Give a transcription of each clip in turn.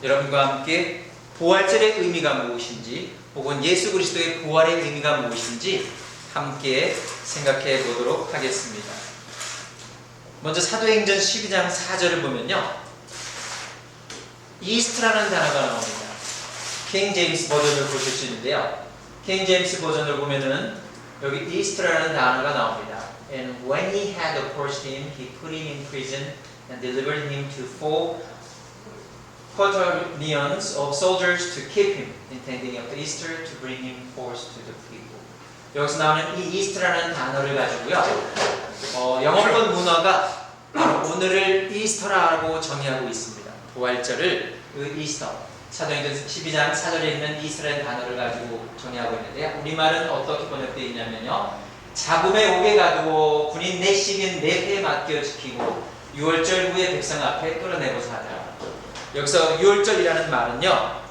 여러분과 함께 부활절의 의미가 무엇인지 혹은 예수 그리스도의 부활의 의미가 무엇인지 함께 생각해 보도록 하겠습니다. 먼저 사도행전 12장 4절을 보면요, 이스트라는 단어가 나옵니다. 킹 제임스 버전을 보실 수 있는데요, 킹 제임스 버전을 보면은 여기 이스트라는 단어가 나옵니다. And when he had approached him, he put him in prison and delivered him to 4 quaternions of soldiers to keep him, intending after Easter to bring him forth to the people. 여기서 나오는 이 이스트라는 단어를 가지고요, 영어권 문화가 바로 오늘을 이스터라고 정의하고 있습니다. 부활절을 이스터, 사도행전 12장 4절에 있는 이스라엘 단어를 가지고 정의하고 있는데요, 우리말은 어떻게 번역되어 있냐면요, 잡음에 오게 가두어 군인 내 시민 내 패에 맡겨 지키고 6월절 후에 백성 앞에 끌어내고자 하더라. 여기서 6월절이라는 말은요,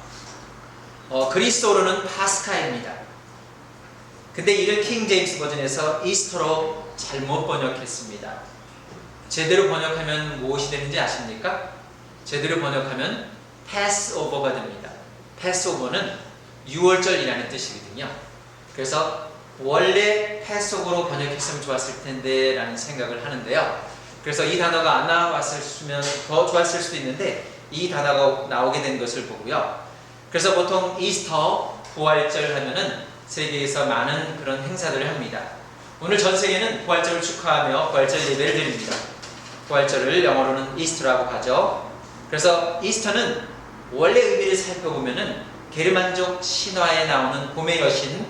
그리스어로는 파스카입니다. 근데 이를 킹 제임스 버전에서 이스터로 잘못 번역했습니다. 제대로 번역하면 무엇이 되는지 아십니까? 제대로 번역하면 패스오버가 됩니다. 패스오버는 6월절이라는 뜻이거든요. 그래서 원래 패스오버로 번역했으면 좋았을 텐데 라는 생각을 하는데요, 그래서 이 단어가 안 나왔으면 더 좋았을 수도 있는데 이 단어가 나오게 된 것을 보고요, 그래서 보통 이스터, 부활절 하면은 세계에서 많은 그런 행사들을 합니다. 오늘 전 세계는 부활절을 축하하며 부활절 예배를 드립니다. 부활절을 영어로는 이스터라고 하죠. 그래서 이스터는 원래 의미를 살펴보면은 게르만족 신화에 나오는 봄의 여신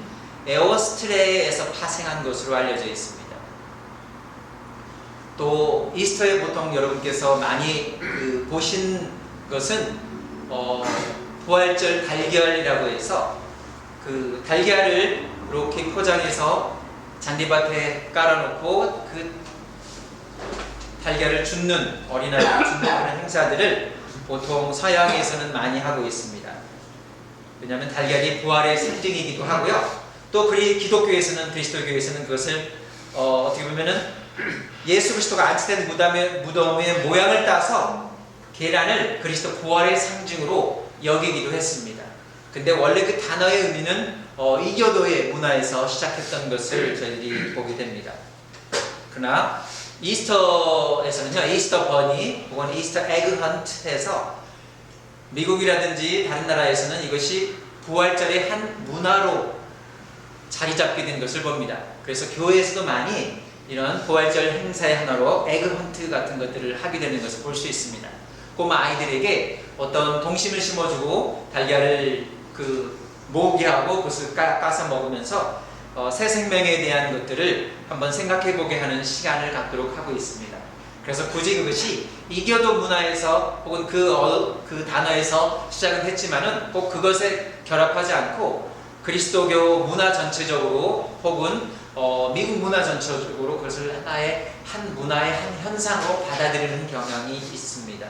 에오스트레에서 파생한 것으로 알려져 있습니다. 또 이스터에 보통 여러분께서 많이 보신 것은 부활절 달걀이라고 해서 그 달걀을 이렇게 포장해서 잔디밭에 깔아놓고 그 달걀을 줍는, 어린아이를 줍는 그런 행사들을 보통 서양에서는 많이 하고 있습니다. 왜냐하면 달걀이 부활의 상징이기도 하고요, 또 기독교에서는, 그리스도교에서는 그것을 어떻게 보면은 예수 그리스도가 안치된 무덤의 모양을 따서 계란을 그리스도 부활의 상징으로 여기기도 했습니다. 근데 원래 그 단어의 의미는 이교도의 문화에서 시작했던 것을 저희들이 보게 됩니다. 그러나 이스터에서는요, 이스터 버니 혹은 이스터 에그 헌트에서 미국이라든지 다른 나라에서는 이것이 부활절의 한 문화로 자리 잡게 된 것을 봅니다. 그래서 교회에서도 많이 이런 부활절 행사의 하나로 에그 헌트 같은 것들을 하게 되는 것을 볼 수 있습니다. 꼬마 아이들에게 어떤 동심을 심어주고 달걀을 모기하고 그것을 까서 먹으면서 새 생명에 대한 것들을 한번 생각해보게 하는 시간을 갖도록 하고 있습니다. 그래서 굳이 그것이 이교도 문화에서 혹은 그 단어에서 시작은 했지만은 꼭 그것에 결합하지 않고 그리스도교 문화 전체적으로 혹은 미국 문화 전체적으로 그것을 하나의 한 문화의 한 현상으로 받아들이는 경향이 있습니다.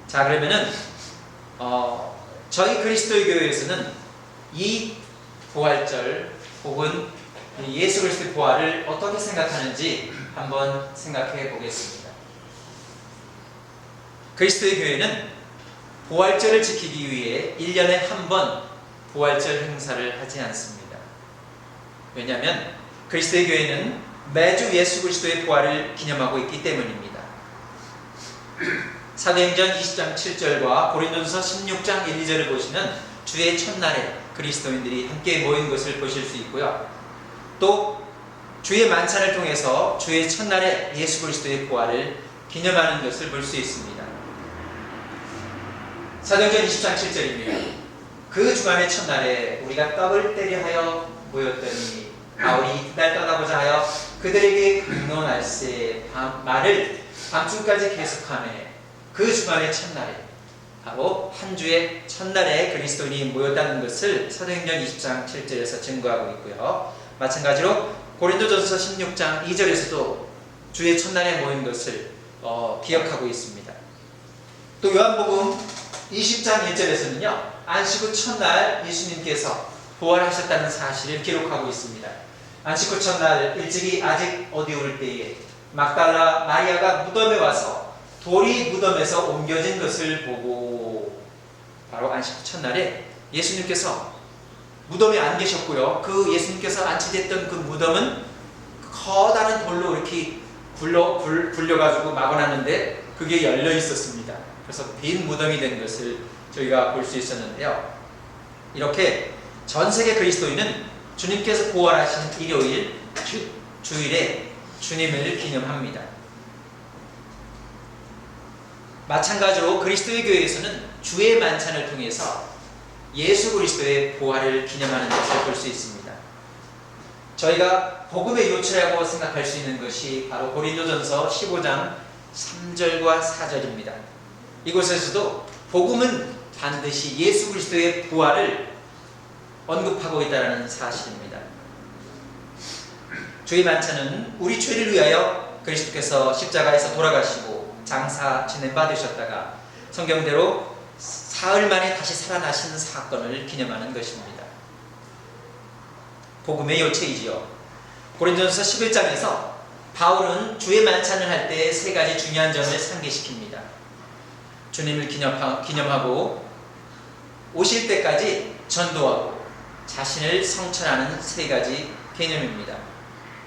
자, 그러면은 저희 그리스도의 교회에서는 이 부활절 혹은 예수 그리스도의 부활을 어떻게 생각하는지 한번 생각해 보겠습니다. 그리스도의 교회는 부활절을 지키기 위해 1년에 한 번 부활절 행사를 하지 않습니다. 왜냐하면 그리스도의 교회는 매주 예수 그리스도의 부활을 기념하고 있기 때문입니다. 사도행전 20장 7절과 고린도전서 16장 1, 2절을 보시면 주의 첫날에 그리스도인들이 함께 모인 것을 보실 수 있고요, 또 주의 만찬을 통해서 주의 첫날에 예수 그리스도의 부활을 기념하는 것을 볼 수 있습니다. 사도행전 20장 7절입니다. 그 주간의 첫날에 우리가 떡을 때려 하여 모였더니 바울이 이튿날 떠나고자 하여 그들에게 강론할세 말을 밤중까지 계속하매 그 주간의 첫날에, 바로 한 주의 첫날에 그리스도인이 모였다는 것을 사도행전 20장 7절에서 증거하고 있고요, 마찬가지로 고린도전서 16장 2절에서도 주의 첫날에 모인 것을 기억하고 있습니다. 또 요한복음 20장 1절에서는요, 안식 후 첫날 예수님께서 부활하셨다는 사실을 기록하고 있습니다. 안식 후 첫날 일찍이 아직 어두울 때에 막달라 마리아가 무덤에 와서 돌이 무덤에서 옮겨진 것을 보고 바로 안식 후 첫날에 예수님께서 무덤에 안 계셨고요. 그 예수님께서 안치됐던 그 무덤은 커다란 돌로 이렇게 굴려가지고 막아놨는데 그게 열려 있었습니다. 그래서 빈 무덤이 된 것을 저희가 볼 수 있었는데요. 이렇게 전 세계 그리스도인은 주님께서 부활하신 일요일, 주일에 주님을 기념합니다. 마찬가지로 그리스도의 교회에서는 주의 만찬을 통해서 예수 그리스도의 부활을 기념하는 것을 볼 수 있습니다. 저희가 복음의 요체라고 생각할 수 있는 것이 바로 고린도전서 15장 3절과 4절입니다. 이곳에서도 복음은 반드시 예수 그리스도의 부활을 언급하고 있다는 사실입니다. 주의 만찬은 우리 죄를 위하여 그리스도께서 십자가에서 돌아가시고 장사 진행받으셨다가 성경대로 사흘 만에 다시 살아나신 사건을 기념하는 것입니다. 복음의 요체이지요. 고린도전서 11장에서 바울은 주의 만찬을 할 때 세 가지 중요한 점을 상기시킵니다. 주님을 기념하고 오실 때까지 전도하고 자신을 성천하는 세 가지 개념입니다.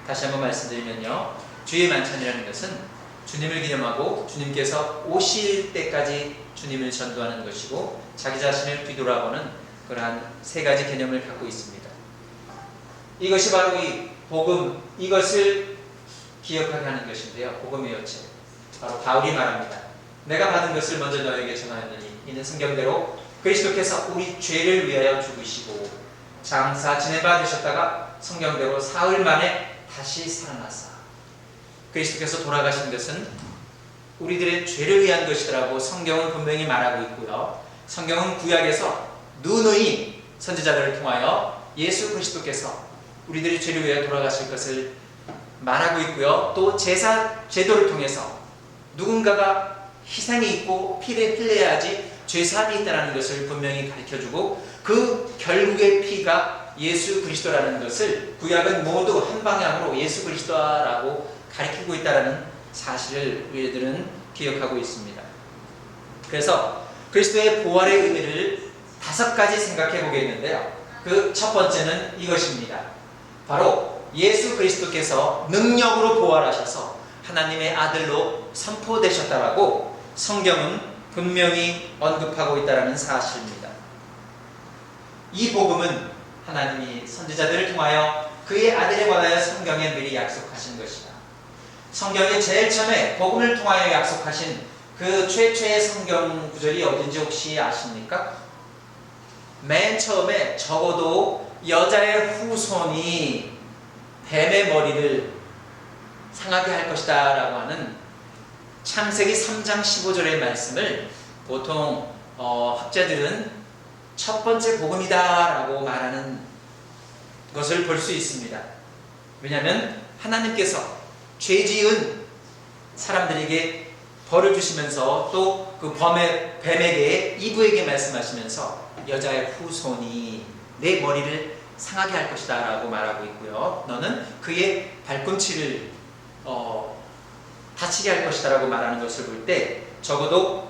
다시 한번 말씀드리면요. 주의 만찬이라는 것은 주님을 기념하고 주님께서 오실 때까지 주님을 전도하는 것이고 자기 자신을 뒤돌아보는 그러한 세 가지 개념을 갖고 있습니다. 이것이 바로 이 복음, 이것을 기억하게 하는 것인데요. 복음의 요체. 바로 바울이 말합니다. 내가 받은 것을 먼저 너에게 전하였느니 이는 성경대로 그리스도께서 우리 죄를 위하여 죽으시고 장사 지내받으셨다가 성경대로 사흘 만에 다시 살아나사. 그리스도께서 돌아가신 것은 우리들의 죄를 위한 것이라고 성경은 분명히 말하고 있고요. 성경은 구약에서 누누이 선지자들을 통하여 예수 그리스도께서 우리들의 죄를 위하여 돌아가실 것을 말하고 있고요. 또 제도를 통해서 누군가가 희생이 있고 피를 흘려야지 죄사함이 있다는 것을 분명히 가르쳐주고 그 결국의 피가 예수 그리스도라는 것을 구약은 모두 한 방향으로 예수 그리스도라고 가르치고 있다는 사실을 우리들은 기억하고 있습니다. 그래서 그리스도의 부활의 의미를 5가지 생각해 보겠는데요. 그 첫 번째는 이것입니다. 바로 예수 그리스도께서 능력으로 부활하셔서 하나님의 아들로 선포되셨다라고 성경은 분명히 언급하고 있다는 사실입니다. 이 복음은 하나님이 선지자들을 통하여 그의 아들에 관하여 성경에 미리 약속하신 것이다. 성경에 제일 처음에 복음을 통하여 약속하신 그 최초의 성경 구절이 어딘지 혹시 아십니까? 맨 처음에 적어도 여자의 후손이 뱀의 머리를 상하게 할 것이다 라고 하는 창세기 3장 15절의 말씀을 보통 학자들은 첫 번째 복음이다 라고 말하는 것을 볼 수 있습니다. 왜냐하면 하나님께서 죄 지은 사람들에게 벌을 주시면서 또 그 뱀에게 이브에게 말씀하시면서 여자의 후손이 내 머리를 상하게 할 것이다 라고 말하고 있고요. 너는 그의 발꿈치를 다치게 할 것이다 라고 말하는 것을 볼 때 적어도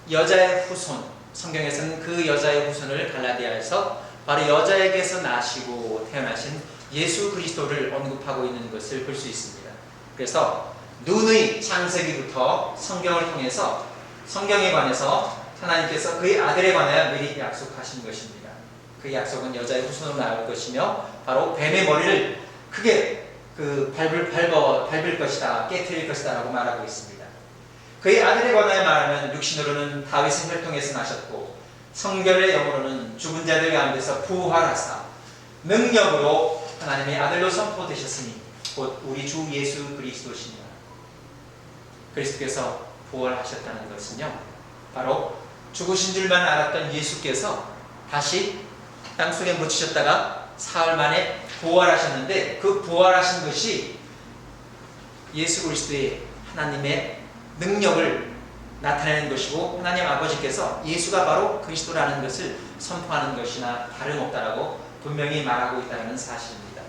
여자의 후손, 성경에서는 그 여자의 후손을 갈라디아에서 바로 여자에게서 나시고 태어나신 예수 그리스도를 언급하고 있는 것을 볼 수 있습니다. 그래서 누누이 창세기부터 성경을 통해서 성경에 관해서 하나님께서 그의 아들에 관하여 미리 약속하신 것입니다. 그 약속은 여자의 후손으로 나올 것이며 바로 뱀의 머리를 크게 밟을 것이다, 깨트릴 것이다 라고 말하고 있습니다. 그의 아들에 관하여 말하면 육신으로는 다윗의 혈통에서 나셨고 성결의 영으로는 죽은 자들 가운데서 부활하사 능력으로 하나님의 아들로 선포되셨으니 곧 우리 주 예수 그리스도시니라. 그리스도께서 부활하셨다는 것은요, 바로 죽으신 줄만 알았던 예수께서 다시 땅속에 묻히셨다가 사흘 만에 부활하셨는데 그 부활하신 것이 예수 그리스도의 하나님의 능력을 나타내는 것이고 하나님 아버지께서 예수가 바로 그리스도라는 것을 선포하는 것이나 다름없다라고 분명히 말하고 있다는 사실입니다.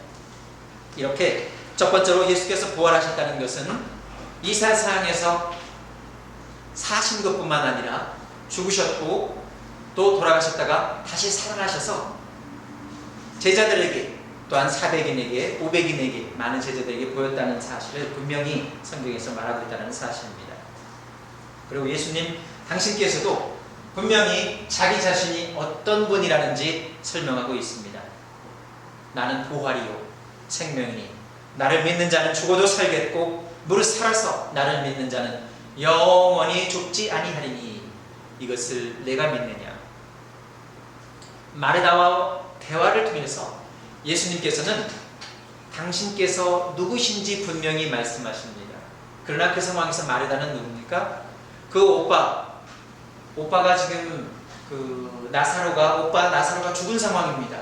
이렇게 첫 번째로 예수께서 부활하셨다는 것은 이사야서에서 사신 것뿐만 아니라 죽으셨고 또 돌아가셨다가 다시 살아나셔서 제자들에게 또한 400인에게 500인에게 많은 제자들에게 보였다는 사실을 분명히 성경에서 말하고 있다는 사실입니다. 그리고 예수님 당신께서도 분명히 자기 자신이 어떤 분이라는지 설명하고 있습니다. 나는 부활이요 생명이니 나를 믿는 자는 죽어도 살겠고 무릇 살아서 나를 믿는 자는 영원히 죽지 아니하리니 이것을 내가 믿느냐. 마르다와 대화를 통해서 예수님께서는 당신께서 누구신지 분명히 말씀하십니다. 그러나 그 상황에서 마르다는 누굽니까? 그 오빠가 지금 나사로가 죽은 상황입니다.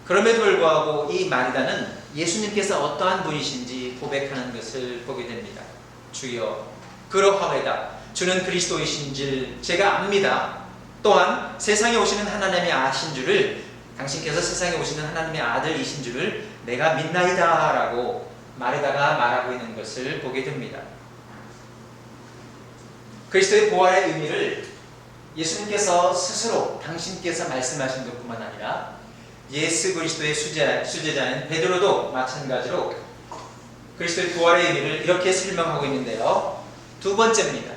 그럼에도 불구하고 이 마르다는 예수님께서 어떠한 분이신지 고백하는 것을 보게 됩니다. 주여 그러하오이다. 주는 그리스도이신 줄 제가 압니다. 또한 세상에 오시는 하나님의 아신 줄을 당신께서 세상에 오시는 하나님의 아들이신 줄을 내가 믿나이다 라고 마르다가 말하고 있는 것을 보게 됩니다. 그리스도의 부활의 의미를 예수님께서 스스로 당신께서 말씀하신 것뿐만 아니라 예수 그리스도의 수제자인 베드로도 마찬가지로 그리스도의 부활의 의미를 이렇게 설명하고 있는데요. 두 번째입니다.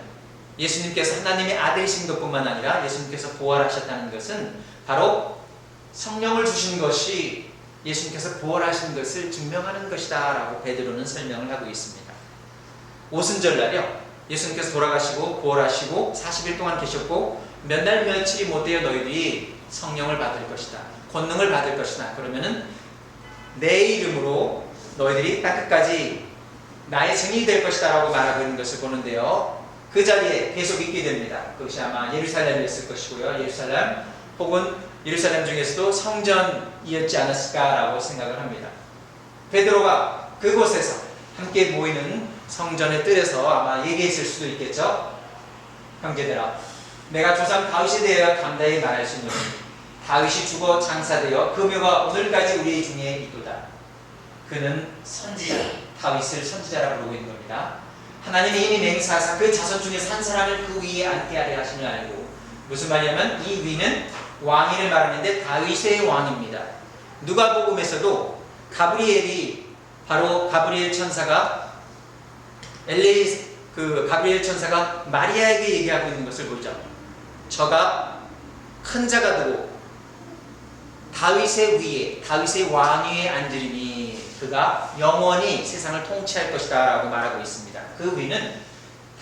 예수님께서 하나님의 아들이신 것뿐만 아니라 예수님께서 부활하셨다는 것은 바로 성령을 주신 것이 예수님께서 부활하신 것을 증명하는 것이다 라고 베드로는 설명을 하고 있습니다. 오순절날이요. 예수님께서 돌아가시고 부활하시고 40일 동안 계셨고 몇 날 며칠이 못되어 너희들이 성령을 받을 것이다. 권능을 받을 것이다. 그러면은 내 이름으로 너희들이 땅끝까지 나의 증인이 될 것이다 라고 말하고 있는 것을 보는데요. 그 자리에 계속 있게 됩니다. 그것이 아마 예루살렘이었을 것이고요. 예루살렘 혹은 예루살렘 중에서도 성전이었지 않았을까라고 생각을 합니다. 베드로가 그곳에서 함께 모이는 성전의 뜰에서 아마 얘기했을 수도 있겠죠. 형제들아, 내가 조상 다윗에 대하여 담대히 말할 수 있는 다윗이 죽어 장사되어 그 묘가 오늘까지 우리 중에 있도다. 그는 선지자, 다윗을 선지자라고 부르고 있는 겁니다. 하나님이 이미 맹세하사 그 자손 중에서 한 사람을 그 위에 앉게 하려 하심을 알고, 무슨 말이냐면 이 위는 왕위를 말하는데 다윗의 왕입니다. 누가복음에서도 가브리엘이 바로 가브리엘 천사가 가브리엘 천사가 마리아에게 얘기하고 있는 것을 보죠. 저가 큰 자가 되고 다윗의 위에, 다윗의 왕위에 앉으리니 그가 영원히 세상을 통치할 것이다 라고 말하고 있습니다. 그 위는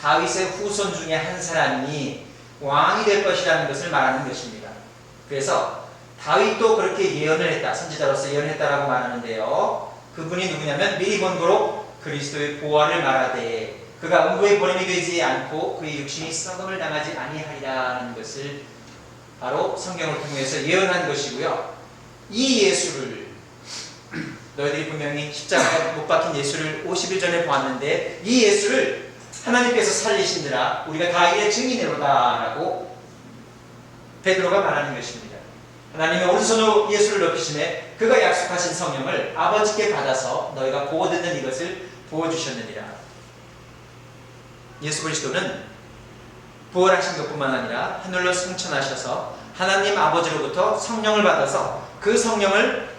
다윗의 후손 중에 한 사람이 왕이 될 것이라는 것을 말하는 것입니다. 그래서 다윗도 그렇게 예언을 했다, 선지자로서 예언했다라고 말하는데요. 그분이 누구냐면 미리 본고로 그리스도의 부활을 말하되 그가 음부의 보림이 되지 않고 그의 육신이 썩음을 당하지 아니하리라는 것을 바로 성경을 통해서 예언한 것이고요. 이 예수를 너희들이 분명히 십자가에 못 박힌 예수를 50일 전에 보았는데 이 예수를 하나님께서 살리신지라 우리가 다 이의 증인이로다 라고 베드로가 말하는 것입니다. 하나님의 오른손으로 예수를 높이시매 그가 약속하신 성령을 아버지께 받아서 너희가 보고 듣는 이것을 부어주셨느니라. 예수 그리스도는 부활하신 것뿐만 아니라 하늘로 승천하셔서 하나님 아버지로부터 성령을 받아서 그 성령을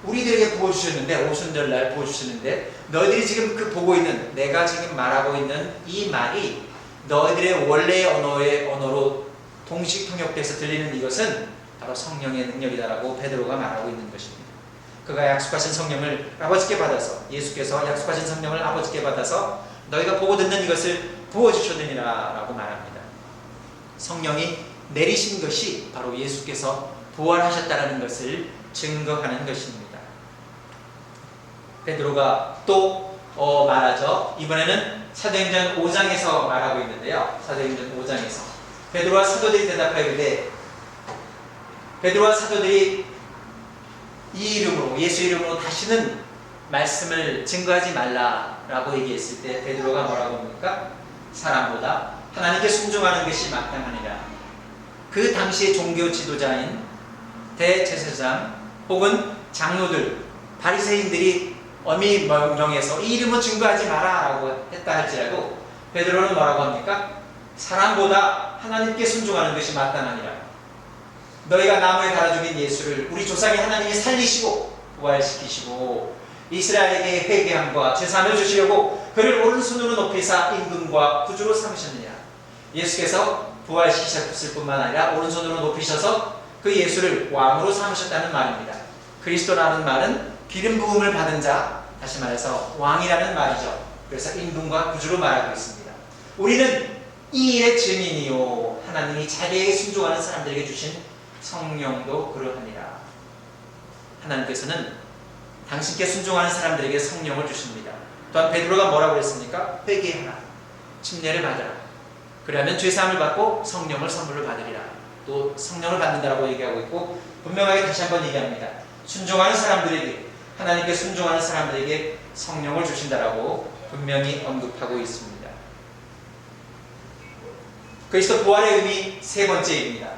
우리들에게 부어주셨는데, 오순절날 부어주셨는데, 너희들이 지금 보고 있는, 내가 지금 말하고 있는 이 말이 너희들의 원래의 언어로 동식 통역돼서 들리는 이것은 바로 성령의 능력이다라고 베드로가 말하고 있는 것입니다. 그가 약속하신 성령을 아버지께 받아서, 예수께서 약속하신 성령을 아버지께 받아서 너희가 보고 듣는 이것을 부어주셨느니라 라고 말합니다. 성령이 내리신 것이 바로 예수께서 부활하셨다는 것을 증거하는 것입니다. 베드로가 또 말하죠. 이번에는 사도행전 5장에서 말하고 있는데요. 사도행전 5장에서 베드로와 사도들이 대답하기를 베드로와 사도들이 이 이름으로, 예수 이름으로 다시는 말씀을 증거하지 말라라고 얘기했을 때 베드로가 뭐라고 합니까? 사람보다 하나님께 순종하는 것이 마땅하니라. 그 당시의 종교 지도자인 대제사장 혹은 장로들, 바리새인들이 엄히 명령해서 이 이름은 증거하지 마라 라고 했다 할지라도 베드로는 뭐라고 합니까? 사람보다 하나님께 순종하는 것이 마땅하니라. 너희가 나무에 달아 죽인 예수를 우리 조상의 하나님이 살리시고 부활시키시고 이스라엘에게 회개함과 죄사함을 주시려고 그를 오른손으로 높이사 임금과 구주로 삼으셨느냐. 예수께서 부활시키셨을 뿐만 아니라 오른손으로 높이셔서 그 예수를 왕으로 삼으셨다는 말입니다. 그리스도라는 말은 기름 부음을 받은 자, 다시 말해서 왕이라는 말이죠. 그래서 임금과 구주로 말하고 있습니다. 우리는 이 일의 증인이요 하나님이 자기에게 순종하는 사람들에게 주신 성령도 그러하니라. 하나님께서는 당신께 순종하는 사람들에게 성령을 주십니다. 또한 베드로가 뭐라고 했습니까? 회개하라, 침례를 받으라. 그러면 죄사함을 받고 성령을 선물로 받으리라. 또 성령을 받는다라고 얘기하고 있고, 분명하게 다시 한번 얘기합니다. 순종하는 사람들에게, 하나님께 순종하는 사람들에게 성령을 주신다라고 분명히 언급하고 있습니다. 그리스도 부활의 의미 세 번째입니다.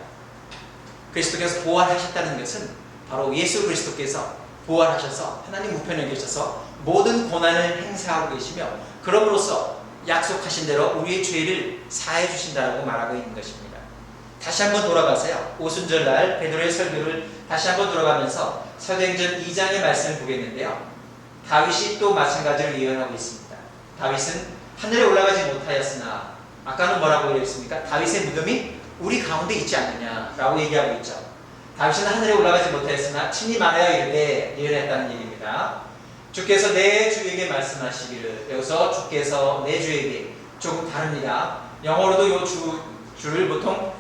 그리스도께서 부활하셨다는 것은 바로 예수 그리스도께서 부활하셔서 하나님 우편에 계셔서 모든 고난을 행사하고 계시며, 그럼으로써 약속하신 대로 우리의 죄를 사해 주신다라고 말하고 있는 것입니다. 다시 한번 돌아가세요. 오순절날 베드로의 설교를 다시 한번 돌아가면서 사도행전 2장의 말씀을 보겠는데요. 다윗이 또 마찬가지를 예언하고 있습니다. 다윗은 하늘에 올라가지 못하였으나, 아까는 뭐라고 얘기했습니까? 다윗의 무덤이 우리 가운데 있지 않느냐라고 얘기하고 있죠. 다윗은 하늘에 올라가지 못하였으나 친히 말하여 이르되 예언했다는 얘기입니다. 주께서 내 주에게 말씀하시기를, 여기서 주께서 내 주에게 조금 다릅니다. 영어로도 이 주를 보통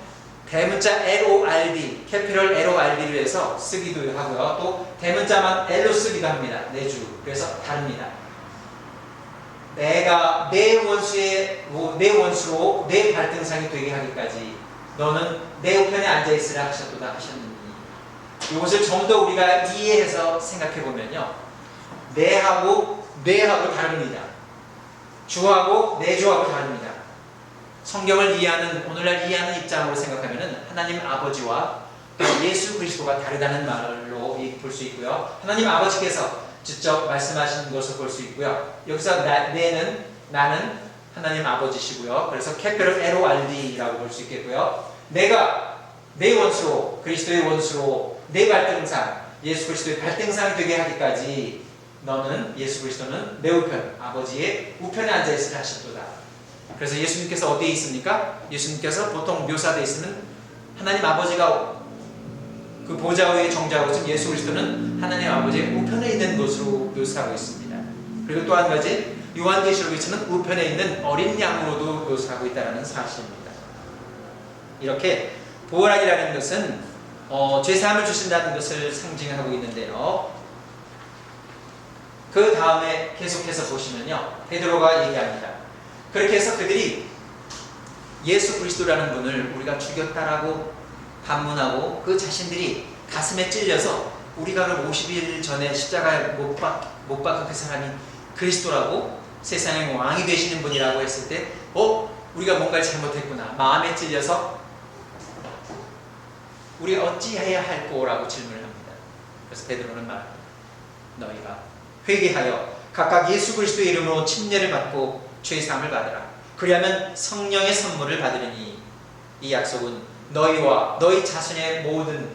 대문자 LORD, 캐피럴 LORD로 해서 쓰기도 하고요. 또 대문자만 L로 쓰기도 합니다. 내 주. 그래서 다릅니다. 내가 내 원수로 내 발등상이 되게 하기까지 너는 내 우편에 앉아있으라 하셨도다 하셨느니, 이것을 좀 더 우리가 이해해서 생각해보면요, 내하고 다릅니다. 주하고 내 주하고 다릅니다. 성경을 이해하는, 오늘날 이해하는 입장으로 생각하면 하나님 아버지와 예수 그리스도가 다르다는 말로 볼 수 있고요. 하나님 아버지께서 직접 말씀하시는 것을 볼 수 있고요. 여기서 나는 하나님 아버지시고요. 그래서 캐피럴 LORD라고 볼 수 있겠고요. 내가 내 원수로, 그리스도의 원수로 내 발등상, 예수 그리스도의 발등상이 되게 하기까지 너는, 예수 그리스도는 내 우편, 아버지의 우편에 앉아있으라 하셨도다. 그래서 예수님께서 어디에 있습니까? 예수님께서 보통 묘사되어 있으면 하나님 아버지가 그 보좌 위에 정자하고 있으면 예수 그리스도는 하나님 아버지의 우편에 있는 것으로 묘사하고 있습니다. 그리고 또 한 가지, 요한계시록에서는 우편에 있는 어린 양으로도 묘사하고 있다는 사실입니다. 이렇게 부활하기라는 것은 죄사함을 주신다는 것을 상징하고 있는데요. 그 다음에 계속해서 보시면요, 베드로가 얘기합니다. 그렇게 해서 그들이 예수 그리스도라는 분을 우리가 죽였다라고 반문하고, 그 자신들이 가슴에 찔려서 우리가 그럼 50일 전에 십자가에 못 박은 그 사람이 그리스도라고, 세상의 왕이 되시는 분이라고 했을 때 우리가 뭔가를 잘못했구나, 마음에 찔려서 우리 어찌해야 할 거라고 질문을 합니다. 그래서 베드로는 말합니다. 너희가 회개하여 각각 예수 그리스도의 이름으로 침례를 받고 죄사함을 받으라. 그리하면 성령의 선물을 받으리니 이 약속은 너희와 너희 자손의 모든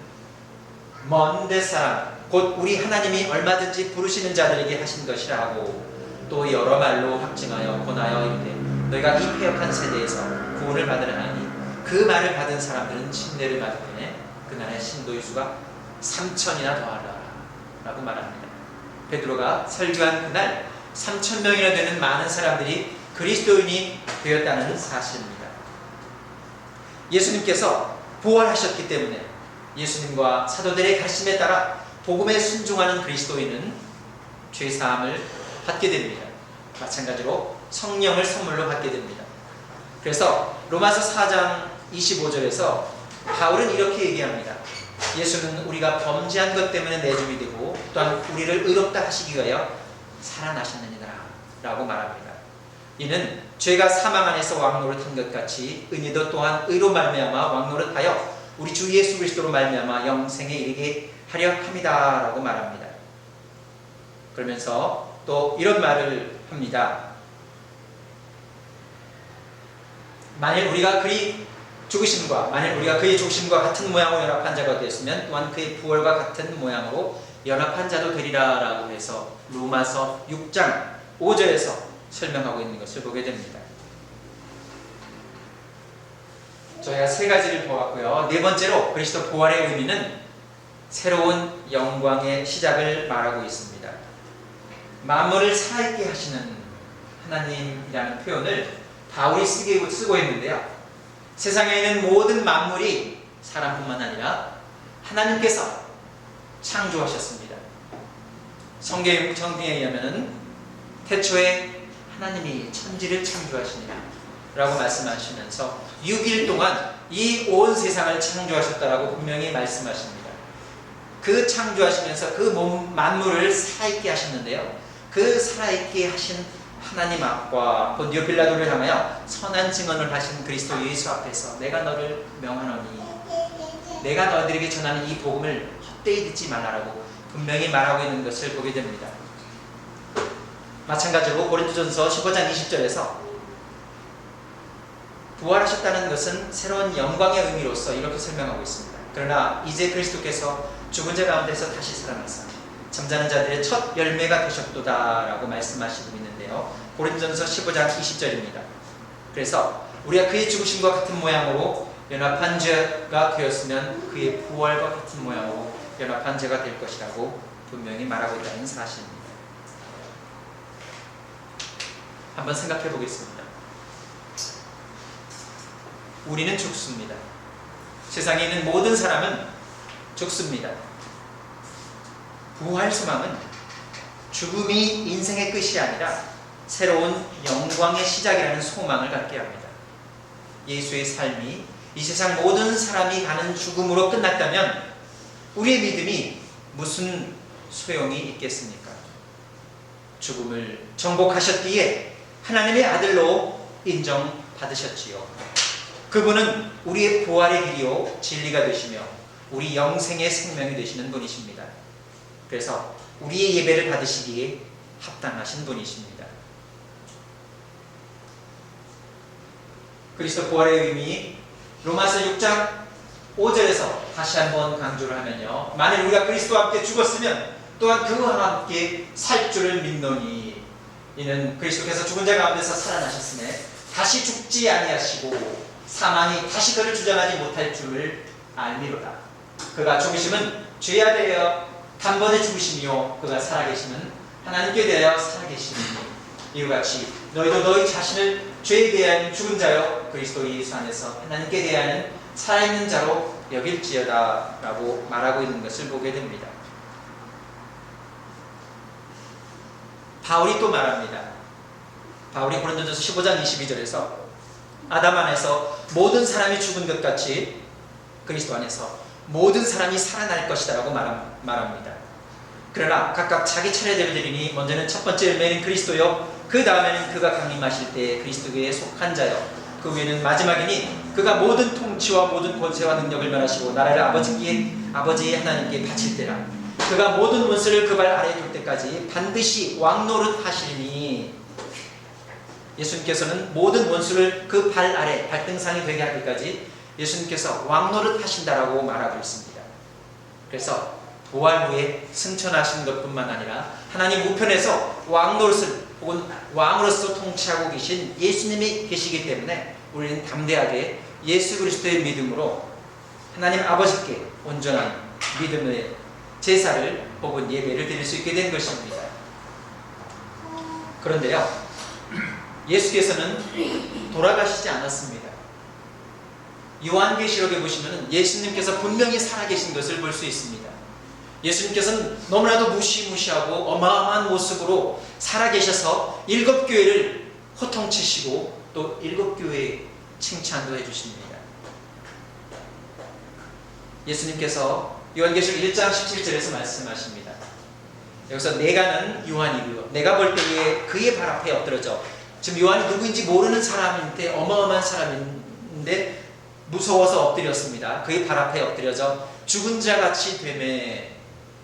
먼 데 사람, 곧 우리 하나님이 얼마든지 부르시는 자들에게 하신 것이라 하고, 또 여러 말로 확증하여 권하여 이르되 너희가 이 패역한 세대에서 구원을 받으라 하니, 그 말을 받은 사람들은 침례를 받으매 그날의 신도의 수가 3,000이나 더하라 라고 말합니다. 베드로가 설교한 그날 3,000명이나 되는 많은 사람들이 그리스도인이 되었다는 사실입니다. 예수님께서 부활하셨기 때문에 예수님과 사도들의 가르침에 따라 복음에 순종하는 그리스도인은 죄사함을 받게 됩니다. 마찬가지로 성령을 선물로 받게 됩니다. 그래서 로마서 4장 25절에서 바울은 이렇게 얘기합니다. 예수는 우리가 범죄한 것 때문에 내줌이 되고 또한 우리를 의롭다 하시기 위하여 살아나셨느니라 라고 말합니다. 이는 죄가 사망 안에서 왕노릇한 것 같이 은혜도 또한 의로 말미암아 왕노릇하여 우리 주 예수 그리스도로 말미암아 영생에 이르게 하려 함이다 라고 말합니다. 그러면서 또 이런 말을 합니다. 만일 우리가 그의 죽으심과 같은 모양으로 연합한 자가 되었으면 또한 그의 부활과 같은 모양으로 연합한 자도 되리라 라고 해서 로마서 6장 5절에서 설명하고 있는 것을 보게 됩니다. 저희가 세 가지를 보았고요. 네 번째로 그리스도 부활의 의미는 새로운 영광의 시작을 말하고 있습니다. 만물을 살아있게 하시는 하나님이라는 표현을 바울이 쓰고 있는데요. 세상에 있는 모든 만물이 사람뿐만 아니라 하나님께서 창조하셨습니다. 성경에 의하면 태초에 하나님이 천지를 창조하시니라 라고 말씀하시면서 6일 동안 이 온 세상을 창조하셨다라고 분명히 말씀하십니다. 그 창조하시면서 그 만물을 살아있게 하셨는데요. 그 살아있게 하신 하나님 앞과 본디오 빌라도를 향하여 선한 증언을 하신 그리스도 예수 앞에서 내가 너를 명하노니 내가 너희들에게 전하는 이 복음을 헛되이 듣지 말라라고 분명히 말하고 있는 것을 보게 됩니다. 마찬가지로 고린도전서 15장 20절에서 부활하셨다는 것은 새로운 영광의 의미로서 이렇게 설명하고 있습니다. 그러나 이제 그리스도께서 죽은 자 가운데서 다시 살아나사 잠자는 자들의 첫 열매가 되셨도다 라고 말씀하시고 있는데요. 고린도전서 15장 20절입니다. 그래서 우리가 그의 죽으심과 같은 모양으로 연합한 자가 되었으면 그의 부활과 같은 모양으로 연합한 자가 될 것이라고 분명히 말하고 있다는 사실입니다. 한번 생각해 보겠습니다. 우리는 죽습니다. 세상에 있는 모든 사람은 죽습니다. 부활 소망은 죽음이 인생의 끝이 아니라 새로운 영광의 시작이라는 소망을 갖게 합니다. 예수의 삶이 이 세상 모든 사람이 가는 죽음으로 끝났다면 우리의 믿음이 무슨 소용이 있겠습니까? 죽음을 정복하셨기에 하나님의 아들로 인정받으셨지요. 그분은 우리의 부활의 길이요 진리가 되시며 우리 영생의 생명이 되시는 분이십니다. 그래서 우리의 예배를 받으시기에 합당하신 분이십니다. 그리스도 부활의 의미 로마서 6장 5절에서 다시 한번 강조를 하면요. 만일 우리가 그리스도와 함께 죽었으면 또한 그와 함께 살 줄을 믿노니 이는 그리스도께서 죽은 자 가운데서 살아나셨음에 다시 죽지 아니하시고 사망이 다시 그를 주장하지 못할 줄을 알미로다. 그가 죽으심은 죄에 대하여 단번에 죽으심이요 그가 살아계심은 하나님께 대하여 살아계심이니 이같이 너희도 너희 자신을 죄에 대한 죽은 자요 그리스도 예수 안에서 하나님께 대하여는 살아있는 자로 여길지어다 라고 말하고 있는 것을 보게 됩니다. 바울이 또 말합니다. 바울이 고린도전서 15장 22절에서 아담 안에서 모든 사람이 죽은 것 같이 그리스도 안에서 모든 사람이 살아날 것이다 라고 말합니다. 그러나 각각 자기 차례대로 되리니 먼저는 첫 번째 열매는 그리스도요 그 다음에는 그가 강림하실 때 그리스도에 속한 자요 그 후에는 마지막이니 그가 모든 통치와 모든 권세와 능력을 멸하시고 나라를 아버지의 하나님께 바칠 때라. 그가 모든 원수를 그 발 아래에 둘 때까지 반드시 왕노릇 하시리니 예수님께서는 모든 원수를 그 발 아래 발등상이 되게 할 때까지 예수님께서 왕노릇 하신다라고 말하고 있습니다. 그래서 부활 후에 승천하신 것뿐만 아니라 하나님 우편에서 왕노릇을 혹은 왕으로서 통치하고 계신 예수님이 계시기 때문에 우리는 담대하게 예수 그리스도의 믿음으로 하나님 아버지께 온전한 믿음의 제사를 혹은 예배를 드릴 수 있게 된 것입니다. 그런데요, 예수께서는 돌아가시지 않았습니다. 요한계시록에 보시면 예수님께서 분명히 살아계신 것을 볼 수 있습니다. 예수님께서는 너무나도 무시무시하고 어마어마한 모습으로 살아계셔서 7교회를 호통치시고 또 7교회에 칭찬도 해주십니다. 예수님께서 요한계시록 1장 17절에서 말씀하십니다. 여기서 내가는 요한이고요. 내가 볼 때에 그의 발 앞에 엎드러져, 지금 요한이 누구인지 모르는 사람인데 어마어마한 사람인데 무서워서 엎드렸습니다. 그의 발 앞에 엎드려져 죽은 자같이 되매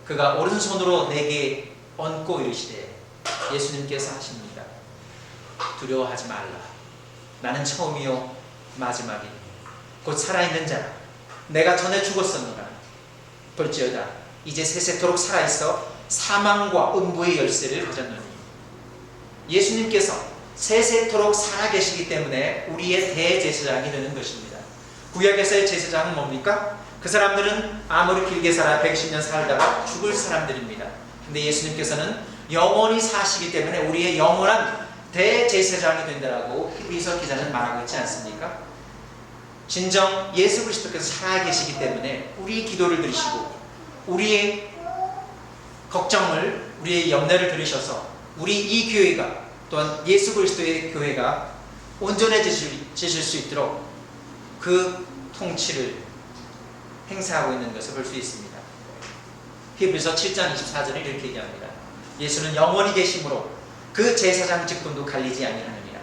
그가 오른손으로 내게 얹고 이르시되, 예수님께서 하십니다. 두려워하지 말라. 나는 처음이요 마지막이 곧 살아있는 자라. 내가 전에 죽었었노라. 볼지어다 이제 세세토록 살아있어 사망과 음부의 열쇠를 가졌노니. 예수님께서 세세토록 살아계시기 때문에 우리의 대제사장이 되는 것입니다. 구약에서의 제사장은 뭡니까? 그 사람들은 아무리 길게 살아 110년 살다가 죽을 사람들입니다. 근데 예수님께서는 영원히 사시기 때문에 우리의 영원한 대제사장이 된다라고 히브리서 기자는 말하고 있지 않습니까? 진정 예수 그리스도께서 살아계시기 때문에 우리의 기도를 들으시고 우리의 걱정을, 우리의 염려를 들으셔서 우리 이 교회가 또한 예수 그리스도의 교회가 온전해지실 수 있도록 그 통치를 행사하고 있는 것을 볼 수 있습니다. 히브리서 7장 24절에 이렇게 얘기합니다. 예수는 영원히 계심으로 그 제사장 직분도 갈리지 아니하느니라.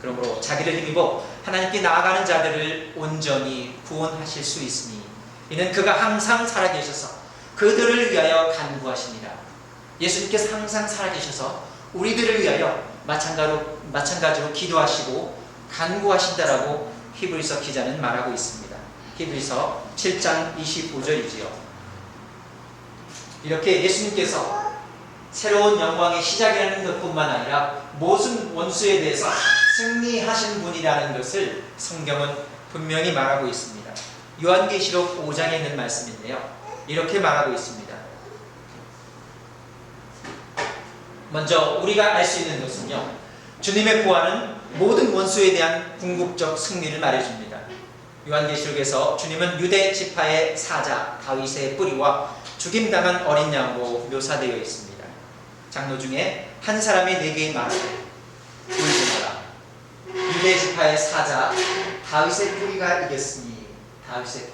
그러므로 자기를 힘입어 하나님께 나아가는 자들을 온전히 구원하실 수 있으니 이는 그가 항상 살아계셔서 그들을 위하여 간구하십니다. 예수님께서 항상 살아계셔서 우리들을 위하여 마찬가지로 기도하시고 간구하신다라고 히브리서 기자는 말하고 있습니다. 히브리서 7장 25절이지요. 이렇게 예수님께서 새로운 영광의 시작이라는 것뿐만 아니라 모든 원수에 대해서 승리하신 분이라는 것을 성경은 분명히 말하고 있습니다. 요한계시록 5장에 있는 말씀인데요. 이렇게 말하고 있습니다. 먼저 우리가 알 수 있는 것은요, 주님의 부활은 모든 원수에 대한 궁극적 승리를 말해줍니다. 요한계시록에서 주님은 유대 지파의 사자 다윗의 뿌리와 죽임당한 어린 양으로 묘사되어 있습니다. 장로 중에 한 사람이 내게 말하되 울지 마라. 유대 지파의 사자 다윗의 뿌리가 이겼으니. 다윗의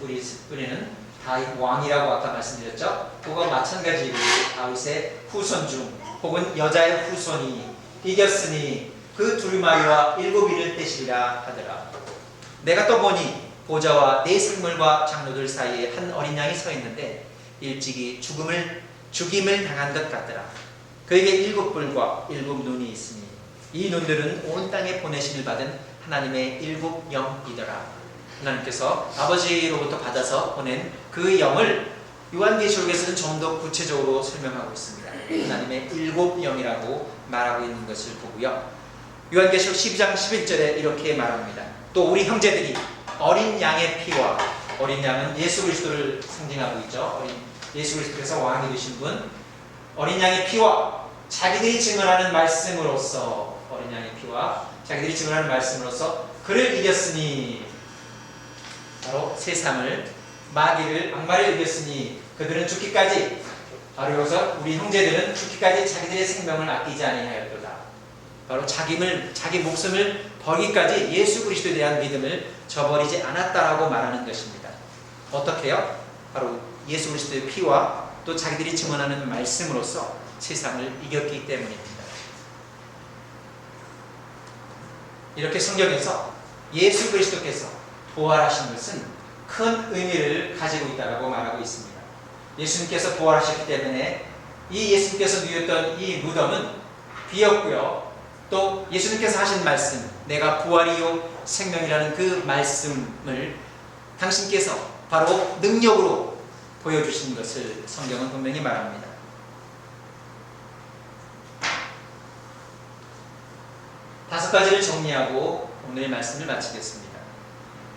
뿌리는 다윗 왕이라고 아까 말씀드렸죠. 그와 마찬가지 다윗의 후손 중 혹은 여자의 후손이 이겼으니 그 두루마리와 7인을 떼시리라 하더라. 내가 또 보니 보좌와 네 생물과 장로들 사이에 한 어린 양이 서 있는데 일찍이 죽임을 당한 것 같더라. 그에게 7뿔과 7눈이 있으니 이 눈들은 온 땅에 보내심을 받은 하나님의 7영이더라. 하나님께서 아버지로부터 받아서 보낸 그 영을 요한계시록에서는 좀 더 구체적으로 설명하고 있습니다. 하나님의 7영이라고 말하고 있는 것을 보고요. 요한계시록 12장 11절에 이렇게 말합니다. 또 우리 형제들이 어린 양의 피와, 어린 양은 예수 그리스도를 상징하고 있죠. 예수 그리스도께서 왕이 되신 분, 어린 양의 피와 자기들이 증언하는 말씀으로써, 어린 양의 피와 자기들이 증언하는 말씀으로써 그를 이겼으니, 바로 세상을, 마귀를, 악마를 이겼으니 그들은 죽기까지, 바로 여기서 우리 형제들은 죽기까지 자기들의 생명을 아끼지 아니하였도다. 바로 자기 목숨을 버리기까지 예수 그리스도에 대한 믿음을 저버리지 않았다라고 말하는 것입니다. 어떻게요? 바로 예수 그리스도의 피와 또 자기들이 증언하는 말씀으로써 세상을 이겼기 때문입니다. 이렇게 성경에서 예수 그리스도께서 부활하신 것은 큰 의미를 가지고 있다고 말하고 있습니다. 예수님께서 부활하셨기 때문에 이 예수님께서 누웠던 이 무덤은 비었고요. 또 예수님께서 하신 말씀, 내가 부활이요 생명이라는 그 말씀을 당신께서 바로 능력으로 보여주신 것을 성경은 분명히 말합니다. 다섯 가지를 정리하고 오늘의 말씀을 마치겠습니다.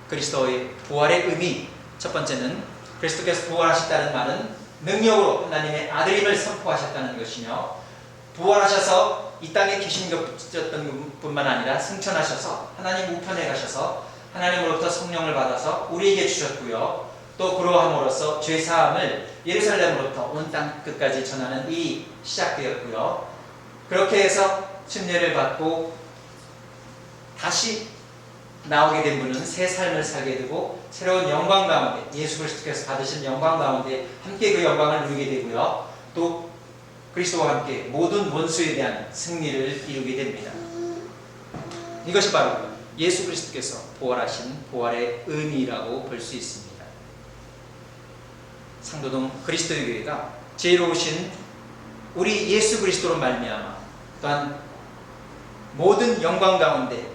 그리스도의 부활의 의미, 첫 번째는 그리스도께서 부활하셨다는 말은 능력으로 하나님의 아들임을 선포하셨다는 것이며, 부활하셔서 이 땅에 계신 것뿐만 뿐만 아니라 승천하셔서 하나님 우편에 가셔서 하나님으로부터 성령을 받아서 우리에게 주셨고요. 또 그러함으로써 죄사함을 예루살렘으로부터 온 땅 끝까지 전하는 일이 시작되었고요. 그렇게 해서 침례를 받고 다시 나오게 된 분은 새 삶을 살게 되고 새로운 영광 가운데, 예수 그리스도께서 받으신 영광 가운데 함께 그 영광을 누리게 되고요. 또 그리스도와 함께 모든 원수에 대한 승리를 이루게 됩니다. 이것이 바로 예수 그리스도께서 부활하신 부활의 의미라고 볼 수 있습니다. 상도동 그리스도의 교회가 지혜로우신 우리 예수 그리스도로 말미암아 또한 모든 영광 가운데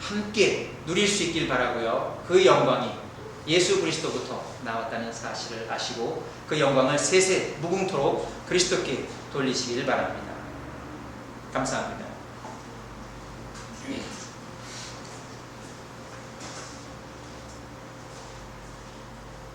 함께 누릴 수 있길 바라고요. 그 영광이 예수 그리스도부터 나왔다는 사실을 아시고 그 영광을 세세 무궁토록 그리스도께 돌리시길 바랍니다. 감사합니다.